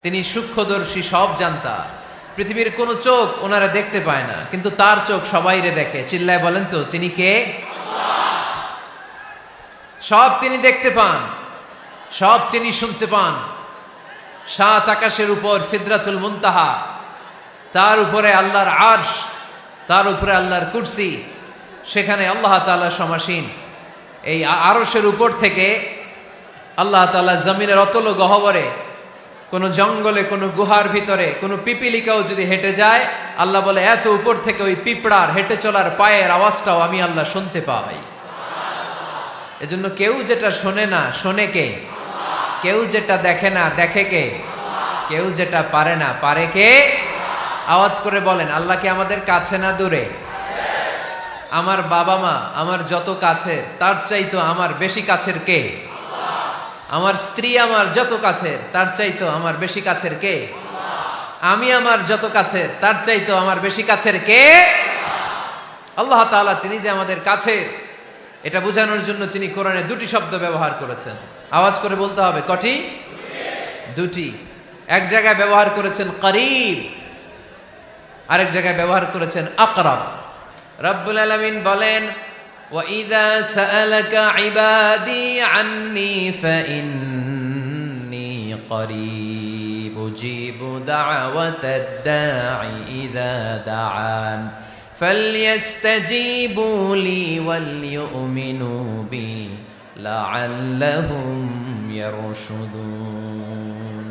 তিনি সূক্ষ্মদর্শী, সব জানতা। পৃথিবীর কোন চোখ ওনারা দেখতে পায় না, কিন্তু তার চোখ সবাইরে দেখে। চিল্লায় বলেন তো তিনি কে? সব তিনি দেখতে পান, সব তিনি শুনতে পান। সাত আকাশের উপর সিদরাতুল মুনতাহা, তার উপরে আল্লাহর আরশ, তার উপরে আল্লাহর কুরসি, সেখানে আল্লাহ তাআলা সমাসীন। এই আরশের উপর থেকে আল্লাহ তাআলা জমিনের অতল গহ্বরে, কোন জঙ্গলে, কোন গুহার ভিতরে কোন পিপিলিকাও যদি হেঁটে যায়, আল্লাহ বলে এত উপর থেকে ওই পিঁপড়ার হেঁটে চলার পায়ের আওয়াজটাও আমি আল্লাহ শুনতে পাই। এজন্য কেউ যেটা শোনে না, শোনে কে? কেউ যেটা দেখে না, দেখে কে? কেউ যেটা পারে না, পারে কে? আওয়াজ করে বলেন, আল্লাহ কি আমাদের কাছে না দূরে? আমার বাবা মা আমার যত কাছে, তার চাইতো আমার বেশি কাছের কে? আমার স্ত্রী আমার যত কাছের, তার চাইতো আমার বেশি কাছের কে? আমি আমার যত কাছের, তার চাইতো আমার বেশি কাছের কে? আল্লাহ তাআলা তিনি যে আমাদের কাছে, এটা বোঝানোর জন্য তিনি কোরআনে দুটি শব্দ ব্যবহার করেছেন। আওয়াজ করে বলতে হবে, কটি? দুটি। এক জায়গায় ব্যবহার করেছেন করিব, আরেক জায়গায় ব্যবহার করেছেন আকরাব। রব্বুল আলামিন বলেন, وَإِذَا سَأَلَكَ عِبَادِي عَنِّي فَإِنِّي قَرِيبٌ أُجِيبُ دَعْوَةَ الدَّاعِ إِذَا دَعَانِ فَلْيَسْتَجِيبُوا لِي وَلْيُؤْمِنُوا بِي لَعَلَّهُمْ يَرْشُدُونَ।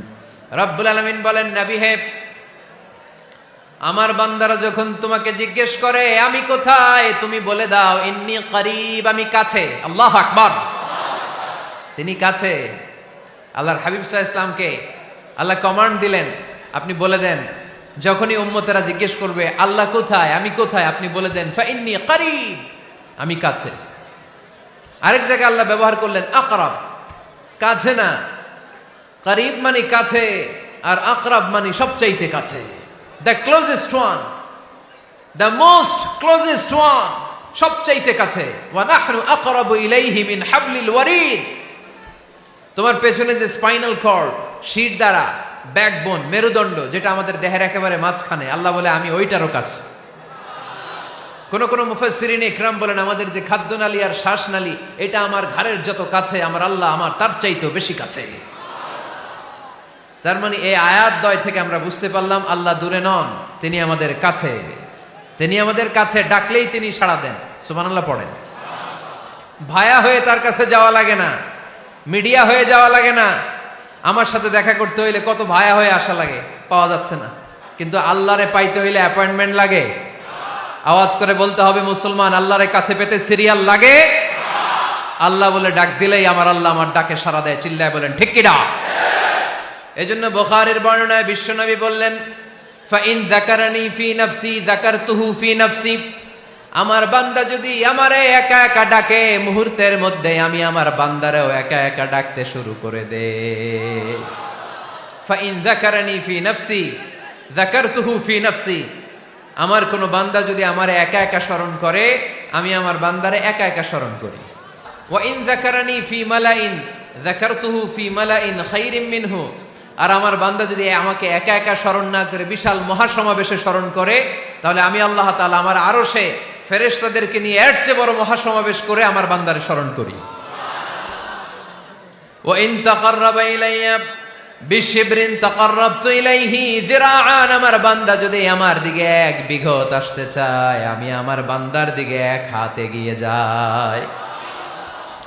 রব্বুল আলামিন বলেন, নবী হে, আমার বান্দারা যখন তোমাকে জিজ্ঞেস করে আমি কোথায়, তুমি বলে দাও ইন্নী করিব, আমি কাছে। আল্লাহু আকবার। তিনি কাছে। আল্লাহর হাবিব সাল্লাল্লাহু আলাইহি ওয়াসাল্লামকে আল্লাহ কমান্ড দিলেন, আপনি বলে দেন, যখনই উম্মতেরা জিজ্ঞেস করবে আল্লাহ কোথায়, আমি কোথায়, আপনি বলে দেন ফাইন্নী করিব, আমি কাছে। আরেক জায়গায় আল্লাহ ব্যবহার করলেন আকরাব, কাছে না। করিব মানে কাছে, আর আকরাব মানে সবচাইতে কাছে। The closest one, the most closest one, সবচাইতে কাছে। ওয়া নাহনু আকরাবু ইলাইহি মিন হাবলিল ওয়ারিদ। তোমার পেছনে যে স্পাইনাল কর্ড, শির দ্বারা, ব্যাকবোন, মেরুদণ্ড, যেটা আমাদের দেহের একেবারে মাঝখানে, আল্লাহ বলে আমি ওইটারও কাছে। কোন কোন মুফাসসিরিন ইকরাম বলেন, আমাদের যে খাদ্যনালী আর শ্বাসনালী, এটা আমার ঘাড়ের যত কাছে, আমার আল্লাহ আমার তার চাইতেও বেশি কাছে। তার মানে এই আয়াত দ্বয় থেকে আমরা বুঝতে পারলাম আল্লাহ দূরে নন, তিনি আমাদের কাছে। তিনি আমাদের কাছে, ডাকলেই তিনি সাড়া দেন। সুবহানাল্লাহ পড়েন। ভায়া হয়ে তার কাছে যাওয়া লাগে না, মিডিয়া হয়ে যাওয়া লাগে না। আমার সাথে দেখা করতে হইলে কত ভায়া হয়ে আসা লাগে, পাওয়া যাচ্ছে না। কিন্তু আল্লাহরে পাইতে হইলে অ্যাপয়েন্টমেন্ট লাগে। আওয়াজ করে বলতে হবে মুসলমান, আল্লাহরে কাছে পেতে সিরিয়াল লাগে। আল্লাহ বলে ডাক দিলেই আমার আল্লাহ আমার ডাকে সাড়া দেয়। চিল্লায় বলেন ঠিক কি না? এজন্য বুখারীর বর্ণনায় বিশ্বনবী বললেন, ফাইন যাকারানি ফি নাফসি যাকারতুহু ফি নাফসি। আমার বান্দা যদি আমারে একা একা ডাকে, মুহূর্তের মধ্যে আমি আমার বান্দারেও একা একা ডাকতে শুরু করে দে। ফাইন যাকারানি ফি নাফসি যাকারতুহু ফি নাফসি। আমার কোন বান্দা যদি আমারে একা একা স্মরণ করে, আমি আমার বান্দারে একা একা স্মরণ করি। ওয়া ইন যাকারানি ফি মালাইন যাকারতুহু ফি মালাইন খায়রিম মিনহু। আর আমার বান্দা যদি আমাকে একা একা স্মরণ না করে বিশাল মহাসমাবেশে স্মরণ করে, তাহলে আমি আল্লাহ তাআলা আমার আরশে ফেরেশতাদেরকে নিয়ে এর চেয়ে বড় মহাসমাবেশ করে আমার বান্দারে স্মরণ করি। ওয়া ইন তাকাররাবা ইলাইয়া বিশিবরিন তাকাররাবতু ইলাইহি যিরাআন। আমার বান্দা যদি আমার দিকে এক বিঘত আসতে চায়, আমি আমার বান্দার দিকে এক হাত এগিয়ে যাই।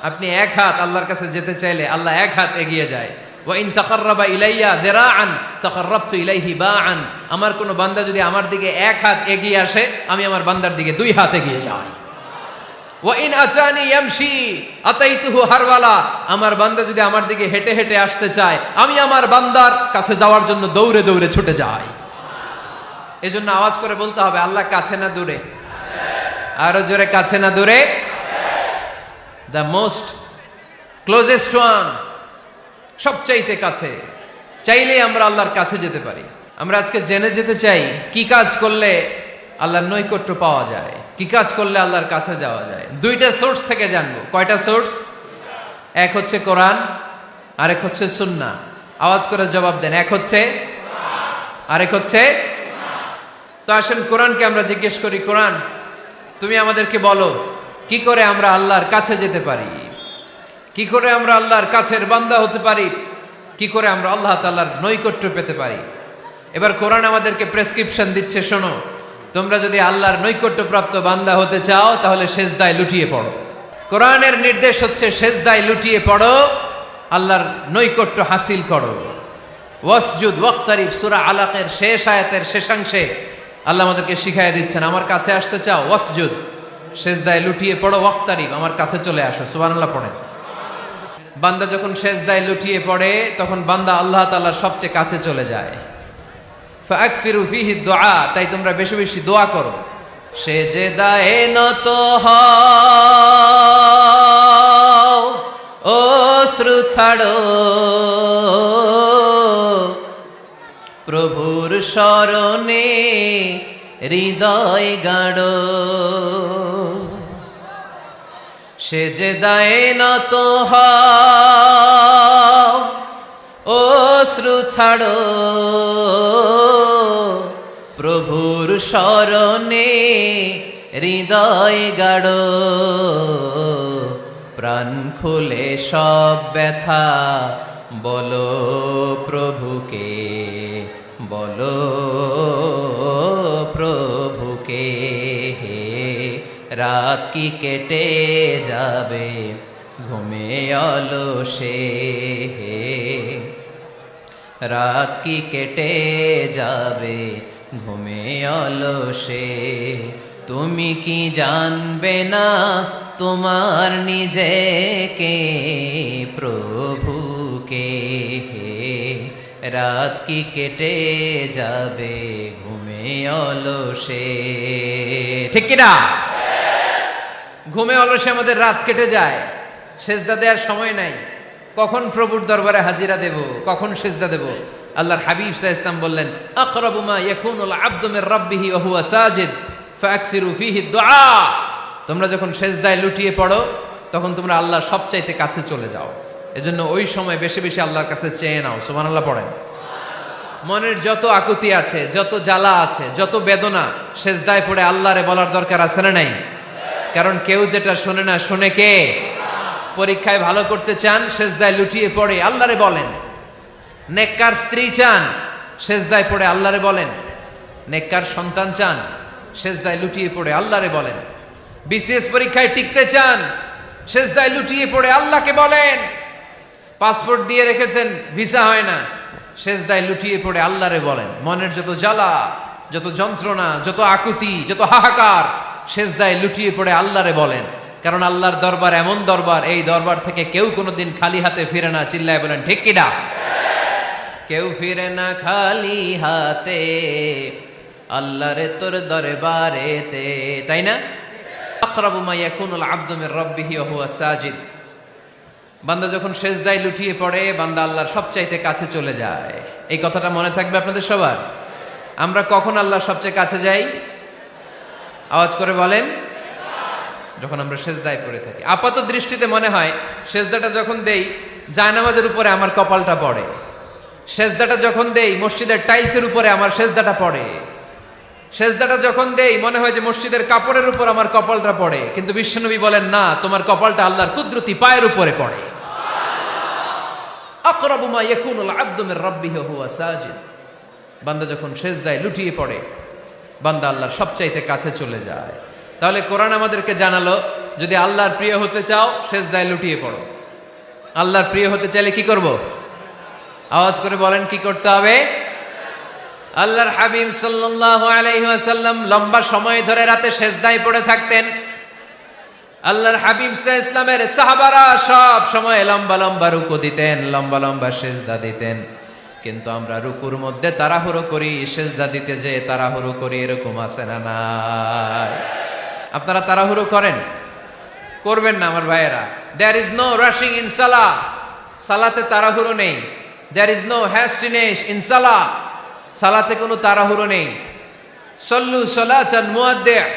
আপনি এক হাত আল্লাহর কাছে যেতে চাইলে আল্লাহ এক হাত এগিয়ে যায়। ওয়া ইন তাকাররাবা ইলাইয়া যিরাআন তাকাররাবতু ইলাইহি বাআন। আমার কোন বান্দা যদি আমার দিকে এক হাত এগিয়ে আসে, আমি আমার বান্দার দিকে দুই হাত এগিয়ে যাই। ওয়া ইন আতানি ইয়ামশি আতাইতুহু হারওয়ালা। আমার বান্দা যদি আমার দিকে হেঁটে হেঁটে আসতে চায়, আমি আমার বান্দার কাছে যাওয়ার জন্য দৌড়ে দৌড়ে ছুটে যাই। এজন্য আওয়াজ করে বলতে হবে, আল্লাহ কাছে না দূরে? আরো জোরে, কাছে না দূরে? দ্য মোস্ট ক্লোজেস্ট ওয়ান, সবচাইতে কাছে। চাইলেই আমরা আল্লাহর কাছে যেতে পারি। আমরা আজকে জেনে যেতে চাই কি কাজ করলে আল্লাহর নৈকট্য পাওয়া যায়, কি কাজ করলে আল্লাহর কাছে যাওয়া যায়। দুইটা সোর্স থেকে জানবো। কয়টা সোর্স? এক হচ্ছে কোরআন, আরেক হচ্ছে সুন্নাহ। আওয়াজ করে জবাব দেন। এক হচ্ছে, আরেক হচ্ছে। তো আসেন কোরআনকে আমরা জিজ্ঞেস করি, কোরআন তুমি আমাদেরকে বলো কি করে আমরা আল্লাহর কাছে যেতে পারি, কি করে আমরা আল্লাহর কাছের বান্দা হতে পারি, কি করে আমরা আল্লাহ তাআলার নৈকট্য পেতে পারি। এবার কোরআন আমাদেরকে প্রেসক্রিপশন দিচ্ছে, শোনো, তোমরা যদি আল্লাহর নৈকট্যপ্রাপ্ত বান্দা হতে চাও তাহলে সেজদায় লুটিয়ে পড়ো। কোরআনের নির্দেশ হচ্ছে সেজদায় লুটিয়ে পড়ো, আল্লাহর নৈকট্য হাসিল করো। ওয়াসজুদ ওয়াক্তারিব, সূরা আলাকের শেষ আয়াতের শেষাংশে আল্লাহ আমাদেরকে শিখাইয়া দিচ্ছেন, আমার কাছে আসতে চাও, ওয়াসজুদ, সেজদায় লুটিয়ে পড়ো, ওয়াক্তারিব, আমার কাছে চলে আসো। সুবহানাল্লাহ পড়েন। বান্দা যখন সেজদায় লুটিয়ে পড়ে তখন বান্দা আল্লাহ তাআলার সবচেয়ে কাছে চলে যায়। ফাকসিরু ফিহি দুআ, তাই তোমরা বেশি বেশি দোয়া করো। সেজদায়ে নত হও, অশ্রু ছাড়ো, প্রভুর শরণে হৃদয় গাড়ো। সেজদায়ে নত হও, অশ্রু ছাড়ো, প্রভুর শরণে হৃদয় গাড়ো। প্রাণ খুলে সব ব্যথা বলো প্রভুকে, বলো প্রভুকে। রাত কি কেটে যাবে ঘুমে অলসে, রাত কি কেটে যাবে ঘুমে অলসে। তুমি কি জানবে না তোমার নিজেকে, প্রভুকে। রাত কি কেটে যাবে ঘুমে অলসে। ঠিক কিনা? ঘুমে অলসে আমাদের রাত কেটে যায়, সেজদা দেওয়ার সময় নাই। কখন প্রভুর দরবারে হাজিরা দেব, কখন সেজদা দেব? আল্লাহর হাবিব সাল্লাল্লাহু আলাইহি ওয়াসাল্লাম বললেন, আকরাবু মা ইয়াকুনুল আবদু মির রাব্বিহি ওয়া হুয়া সাজিদ ফাকসিরু ফিহি দুআ। তোমরা যখন সেজদায় লুটিয়ে পড়ো তখন তোমরা আল্লাহর সবচাইতে কাছে চলে যাও। এজন্য ওই সময় বেশি বেশি আল্লাহর কাছে চেয়ে নাও। সুবহানাল্লাহ পড়েন। মনের যত আকুতি আছে, যত জ্বালা আছে, যত বেদনা, সেজদায় পড়ে আল্লাহরে বলার দরকার আছে না নাই? কারণ কেউ যেটা শোনে না, শোনে কে? পরীক্ষায় ভালো করতে চান, সেজদায় লুটিয়ে পড়ে আল্লাহরে বলেন। নেককার স্ত্রী চান, সেজদায় পড়ে আল্লাহরে বলেন। নেককার সন্তান চান, সেজদায় লুটিয়ে পড়ে আল্লাহরে বলেন। বিসিএস পরীক্ষায় টিকতে চান, সেজদায় লুটিয়ে পড়ে আল্লাহকে বলেন। পাসপোর্ট দিয়ে রেখেছেন, ভিসা হয় না, সেজদায় লুটিয়ে পড়ে আল্লাহরে বলেন। মনের যত জ্বালা, যত যন্ত্রণা, যত আকুতি, যত হাহাকার, সেজদায় লুটিয়ে পড়ে আল্লাহরে বলেন। কারণ আল্লাহর দরবার এমন দরবার, এই দরবার থেকে কেউ কোনোদিন খালি হাতে ফিরে না। চিল্লায় বলেন ঠিক কিনা? কেউ ফিরে না খালি হাতে আল্লাহরে তোর দরবারেতে, তাই না? আকরাবু মা ইয়াকুনুল আবদু মির রাব্বিহি ওয়া হুয়া সাজিদ। বান্দা যখন সেজদায় লুটিয়ে পড়ে, বান্দা আল্লাহর সবচাইতে কাছে চলে যায়। এই কথাটা মনে থাকবে আপনাদের সবার। আমরা কখন আল্লাহর সবচেয়ে কাছে যাই? আওয়াজ করে বলেন। যখন আমরা সেজদায় পড়ে থাকি। আপাত দৃষ্টিতে মনে হয় সেজদাটা যখন দেই জায়নামাজের উপরে আমার কপালটা পড়ে, সেজদাটা যখন দেই মসজিদের টাইলসের উপরে আমার সেজদাটা পড়ে, সেজদাটা যখন দেই মনে হয় যে মসজিদের কাপড়ের উপর আমার কপালটা পড়ে। কিন্তু বিশ্বনবী বলেন, না, তোমার কপালটা আল্লাহর কুদরতি পায়ের উপরে পড়ে। আকরাবু মা ইয়াকুনুল আবদু মির রাব্বিহি ওয়া হুয়া সাজিদ। বান্দা যখন সেজদায় লুটিয়ে পড়ে, বান্দা আল্লাহর সবচাইতে কাছে চলে যায়। তাহলে কোরআন আমাদেরকে জানালো, যদি আল্লাহর প্রিয় হতে চাও সেজদায় লুটিয়ে পড়ো। আল্লাহর প্রিয় হতে চাইলে কি করব? আওয়াজ করে বলেন, কি করতে হবে? আল্লাহর হাবিব সাল্লাল্লাহু আলাইহি ওয়াসাল্লাম লম্বা সময় ধরে রাতে সেজদায় পড়ে থাকতেন। আল্লাহর হাবিব সাল্লাল্লাহু আলাইহি ওয়াসাল্লামের সাহাবারা সব সময় লম্বা লম্বা রুকু দিতেন, লম্বা লম্বা সেজদা দিতেন। কিন্তু আমরা রুকুর মধ্যে তাড়াহুড়ো করি, সেজদা দিতে যে তাড়াহুড়ো করি, এরকম আছে না নাই? আপনারা তাড়াহুড়ো করেন? করবেন না আমার ভাইয়েরা। There is no rushing in salah. সালাতে তাড়াহুড়ো নেই। There is no hastiness in salah. সালাতে কোনো তাড়াহুড়ো নেই। সল্লু সালাতান মুআদ্দি'।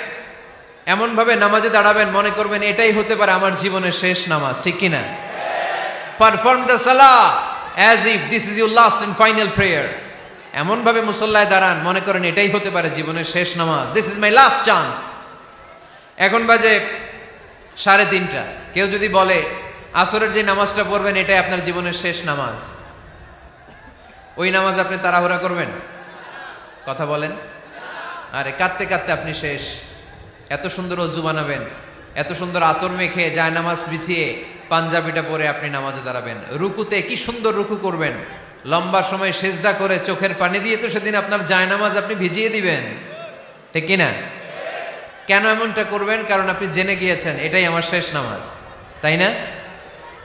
এমন ভাবে নামাজে দাঁড়াবেন মনে করবেন এটাই হতে পারে আমার জীবনের শেষ নামাজ, ঠিক কিনা? পারফর্ম দ্য সালাহ as if this is your last and final prayer. এমন ভাবে মুসল্লায় দাঁড়ান মনে করেন এটাই হতে পারে জীবনের শেষ নামাজ, this is my last chance. এখন বাজে 3:30। কেউ যদি বলে আসরের যে নামাজটা পড়বেন এটাই আপনার জীবনের শেষ নামাজ, ওই নামাজ আপনি তাড়াহুড়া করবেন? কথা বলেন। আরে কাঁদতে কাঁদতে আপনি শেষ। এত সুন্দর অজু বানাবেন, এত সুন্দর আতর মেখে যায় নামাজ বিছিয়ে পাঞ্জাবিটা পরে আপনি নামাজে দাঁড়াবেন, রুকুতে কি সুন্দর রুকু করবেন, লম্বা সময় সেজদা করে চোখের পানি দিয়ে তো সেদিন আপনার যায় নামাজ আপনি ভিজিয়ে দিবেন, ঠিক কিনা? কেন এমনটা করবেন? কারণ আপনি জেনে গিয়েছেন এটাই আমার শেষ নামাজ, তাই না?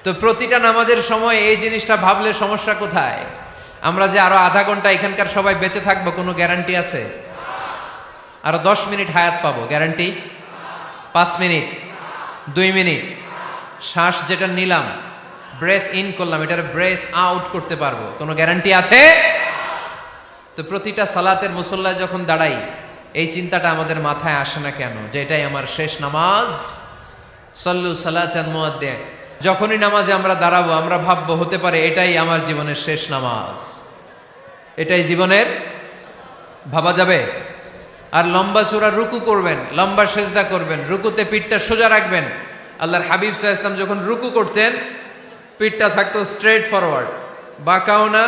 তো প্রতিটা নামাজের সময় এই জিনিসটা ভাবলে সমস্যা কোথায়? আমরা যে আরো আধা ঘন্টা এখানকার সবাই বেঁচে থাকবো কোনো গ্যারান্টি আছে? আরো 10 মিনিট হায়াত পাবো, গ্যারান্টি? 5 মিনিট, 2 মিনিট, শ্বাস যেটা নিলাম, ব্রেথ ইন করলাম, এটার ব্রেথ আউট করতে পারবো, কোনো গ্যারান্টি আছে? তো প্রতিটা সালাতের মুসল্লায় যখন দাঁড়াই এই চিন্তাটা আমাদের মাথায় আসে না কেন যে এটাই আমার শেষ নামাজ? সল্লু সালাতান মুআদ্দিন। যখনই নামাজে আমরা দাঁড়াবো আমরা ভাববো হতে পারে এটাই আমার জীবনের শেষ নামাজ, এটাই জীবনের, ভাবা যাবে? আর লম্বা চূড়া রুকু করবেন, লম্বা সেজদা করবেন, রুকুতে পিঠটা সোজা রাখবেন। আল্লাহর হাবিব সাল্লাল্লাহু আলাইহি ওয়াসাল্লাম যখন রুকু করতেন পিঠটা থাকতো স্ট্রেট ফরওয়ার্ড, বাঁকাও না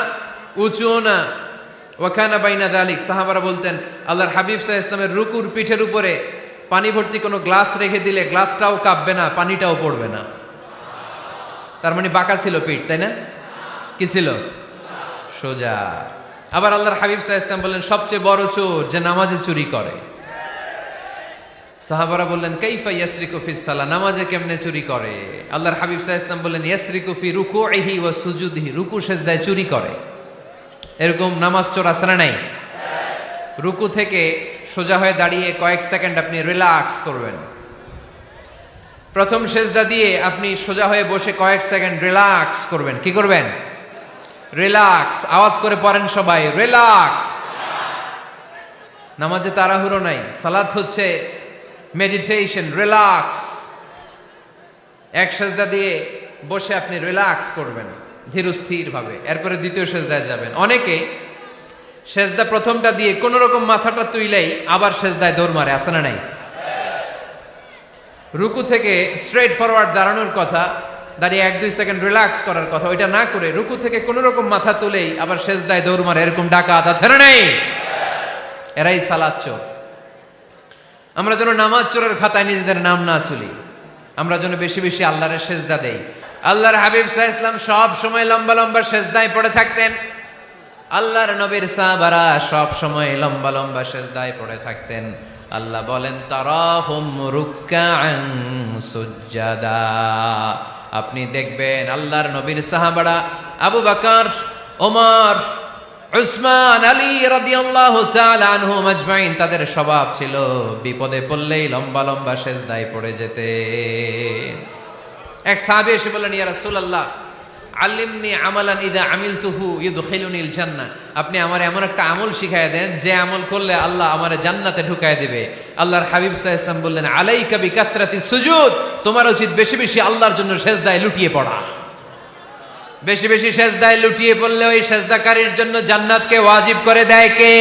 উঁচুও না, ওয়াকানা বাইনা যালিক। সাহাবারা বলতেন আল্লাহর হাবিব সাল্লাল্লাহু আলাইহি ওয়াসাল্লামের রুকুর পিঠের উপরে পানি ভর্তি কোনো গ্লাস রেখে দিলে গ্লাসটাও কাঁপবে না, পানিটাও পড়বে না। তার মানে বাঁকা ছিল পিঠ, তাই না? কি ছিল? সোজা। আবার আল্লাহর হাবিব সাল্লাল্লাহু আলাইহি ওয়াসাল্লাম বললেন সবচেয়ে বড় চোর যে নামাজে চুরি করে। সাহাবারা বললেন কাইফা ইয়াসরিকু ফিস সালাহ, নামাজে কেমনে চুরি করে? আল্লাহর হাবিব সাল্লাল্লাহু আলাইহি ওয়াসাল্লাম বললেন ইয়াসরিকু ফি রুকুইহি ওয়া সুজুদিহি, রুকু সেজদায় চুরি করে। এরকম নামাজ চোর আছে না নাই? রুকু থেকে সোজা হয়ে দাঁড়িয়ে কয়েক সেকেন্ড আপনি রিল্যাক্স করবেন। প্রথম সেজদা দিয়ে আপনি সোজা হয়ে বসে কয়েক সেকেন্ড রিল্যাক্স করবেন। কি করবেন? রিল্যাক্স। আওয়াজ করে পড়েন সবাই, রিল্যাক্স। নামাজে তাড়াহুড়ো নাই, সালাত হচ্ছে মেডিটেশন, রিল্যাক্স। এক সেজদা দিয়ে বসে আপনি রিল্যাক্স করবেন ধীরস্থির ভাবে, এরপরে দ্বিতীয় সেজদায় যাবেন। অনেকে সেজদা প্রথমটা দিয়ে কোন রকম মাথাটা তুইলেই আবার সেজদায় দৌড় মারে, আছে না নাই? রুকু থেকে স্ট্রেট ফরওয়ার্ড দাঁড়ানোর কথা, দাঁড়িয়ে 1-2 সেকেন্ড রিল্যাক্স করার কথা, ওইটা না করে রুকু থেকে কোন রকম মাথা তুলেই আবার সেজদায় দৌড় মারে, এরকম ডাকাত আছে না নাই? এরাই সালাত চোর। আমরা যেন নামাজ চোরের খাতায় নিজেদের নাম না তুলি, আমরা যেন বেশি বেশি আল্লাহর সেজদা দেই। আল্লাহর হাবিব সাল্লাল্লাহু আলাইহি ওয়াসাল্লাম সব সময় লম্বা লম্বা সেজদায় পড়ে থাকতেন। আল্লাহর নবীর সাহাবারা সব সময় লম্বা লম্বা সেজদায় পড়ে থাকতেন। আল্লাহ বলেন তারাহুম রুকআন সুজদা। আপনি দেখবেন আল্লাহর নবীর সাহাবারা আবু বকর, ওমর, উসমান, আলী রাদিয়াল্লাহু তাআলা আনহুম আজমাইন, তাদের স্বভাব ছিল বিপদে পড়লেই লম্বা লম্বা সেজদায় পড়ে যেতেন। এক সাহাবী এসে বললেন ইয়া রাসূলুল্লাহ আল্লিমনি আমালান ইযা আমিলতুহু ইউদখিলুনিল জান্নাহ, আপনি আমার এমন একটা আমল শিখায় দেন যে আমল করলে আল্লাহ আমারে জান্নাতে ঢুকায় দিবে। আল্লাহর হাবিব সাল্লাল্লাহু আলাইহি ওয়াসাল্লাম বললেন আলাইকা বিকাসরাতিস সুজুদ, তোমার উচিত বেশি বেশি আল্লাহর জন্য সেজদায় লুটিয়ে পড়া। বেশি বেশি সেজদায় লুটিয়ে পড়লে ওই সেজদাকারীর জন্য জান্নাতকে ওয়াজিব করে দেয় কে?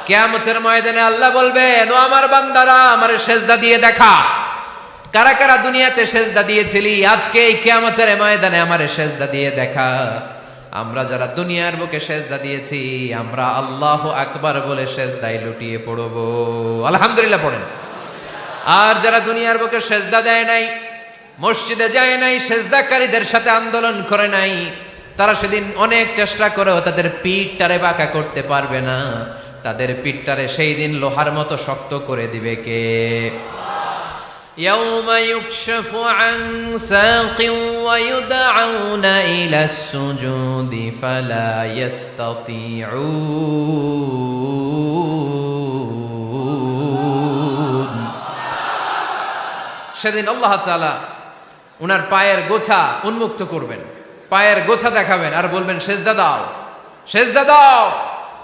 কিয়ামতের ময়দানে আল্লাহ বলবেন ও আমার বান্দারা আমারে সেজদা দিয়ে দেখা, কারা কারা দুনিয়াতে সেজদা দিয়েছিলি, আজকে এই কিয়ামতের ময়দানে আমারে সেজদা দিয়ে দেখা। আমরা যারা দুনিয়ার বুকে সেজদা দিয়েছি আমরা আল্লাহু আকবার বলে সেজদায় লুটিয়ে পড়ব, আলহামদুলিল্লাহ পড়েন। আর যারা দুনিয়ার বুকে সেজদা দেয় নাই, মসজিদে যায় নাই, সেজদাকারীদের সাথে আন্দোলন করে নাই, তারা সেদিন অনেক চেষ্টা করেও তাদের পিঠটারে বাঁকা করতে পারবে না। তাদের পিঠটারে সেই দিন লোহার মতো শক্ত করে দিবে কে? يوم يكشف عن ساق ويدعون إلى السجود فلا يستطيعون। সেদিন আল্লাহ তাআলা উনার পায়ের গোছা উন্মুক্ত করবেন, পায়ের গোছা দেখাবেন আর বলবেন সেজদা দাও, সেজদা দাও।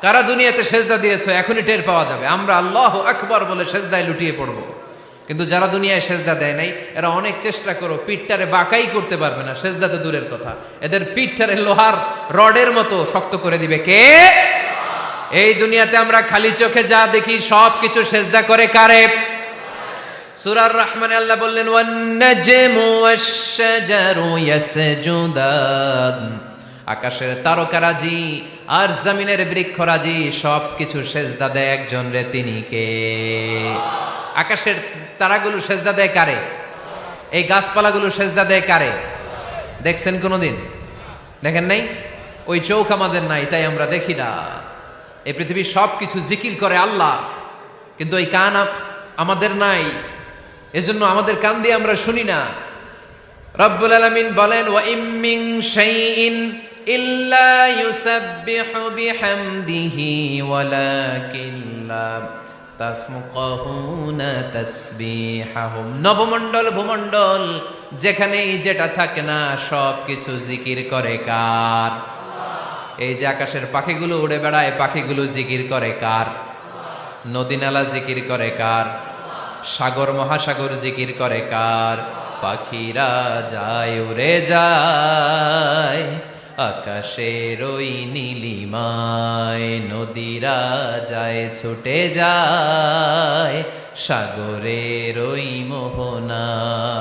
কারা দুনিয়াতে সেজদা দিয়েছো এখনই টের পাওয়া যাবে। আমরা আল্লাহু আকবার বলে সেজদায় লুটিয়ে পড়ব। কিন্তু যারা দুনিয়ায় সেজদা দেয় নাই এরা অনেক চেষ্টা করো পিঠটারে বাঁকাই করতে পারবে না, সেজদা তো দূরের কথা, এদের পিঠটারে লোহার রডের মতো শক্ত করে দিবে কে? এই দুনিয়াতে আমরা খালি চোখে যা দেখি সব কিছু সেজদা করে কারে? সূরার রহমানে আল্লাহ বললেন ওয়ান নাজমু ওয়াশ-শাজারু ইয়াসজুদান, আকাশের তারকারাজি আর জমিনের বৃক্ষরাজি সব কিছু সেজদা দেয় একজন রে, তিনি কে? আকাশের তারাগুলো সেজদা দেয় কারে? এই গাছপালাগুলো সেজদা দেয় কারে? দেখছেন কোনোদিন? দেখেন নাই? ওই চোখ আমাদের নাই, তাই আমরা দেখি না। এই পৃথিবীর সব কিছু জিকির করে আল্লাহ, কিন্তু ওই কান আমাদের নাই, এজন্য আমাদের কান দিয়ে আমরা শুনি না। রব্বুল আলামিন বলেন ওয়া ইম মিন শাইইন ইল্লা ইউসাব্বিহু বিহামদিহি ওয়ালাকিন লা তাফকাহুনা তাসবিহাহুম। নবমণ্ডল ভূমণ্ডল যেখানেই যেটা থাকে না সব কিছু জিকির করে কার? এই যে আকাশের পাখিগুলো উড়ে বেড়ায়, পাখিগুলো জিকির করে কার? নদী নালা জিকির করে কার? সাগর মহাসাগর জিকির করে কার? পাখিরা যায় উড়ে যায় আকাশের ওই নীলিমায়, নদীরা যায় ছুটে যায় সাগরের ওই মোহনায়।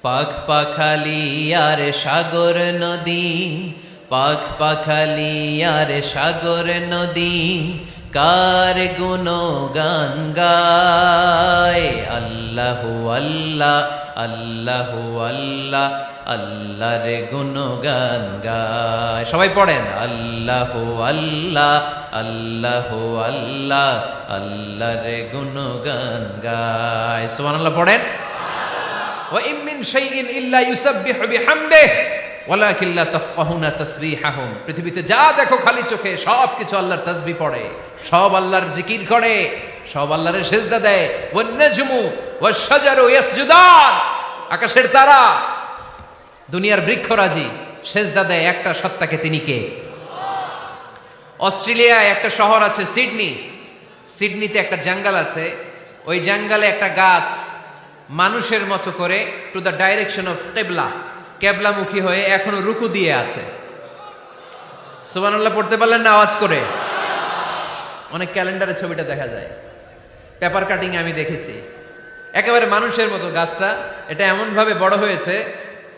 পাখ পাখালি আর সাগর নদী, পাখ পাখালি আর সাগর নদী কার গুণগান গায়? আল্লাহু আল্লাহ আল্লাহু আল্লাহ আল্লাহর গুণগান গায়। সবাই পড়েন আল্লাহু আল্লাহ আল্লাহু আল্লাহ আল্লাহর গুণগান গায়। সুবহানাল্লাহ পড়েন। ওয়া ইম মিন শাইইন ইল্লা ইউসাব্বিহু বিহামদিহি ওয়ালাকিন লা তাফকাহুনা তাসবিহাহুম। পৃথিবীতে যা দেখো খালি চোখে সব কিছু আল্লাহর তাসবিহ পড়ে, সব আল্লাহর জিকির করে, সব আল্লাহর সেজদা দেয়। ওয়ান নাজমু ওয়াশ-শাজারু ইয়াসজুদান, আকাশের তারা দুনিয়ার বৃক্ষরাজি সেজদা দেয় একটা সত্তাকে, তিনি কে? অস্ট্রেলিয়ায় একটা শহর আছে সিডনি, সিডনিতে একটা জঙ্গল আছে, ওই জঙ্গলে একটা গাছ মানুষের মতো করে টু দ্য ডাইরেকশন অফ কিবলা, কেবলামুখী হয়ে এখনো রুকু দিয়ে আছে। সুবহানাল্লাহ পড়তে পারলেন না আওয়াজ করে? অনেক ক্যালেন্ডারে ছবিটা দেখা যায়, পেপার কাটিং আমি দেখেছি। একেবারে মানুষের মতো গাছটা, এটা এমন ভাবে বড় হয়েছে,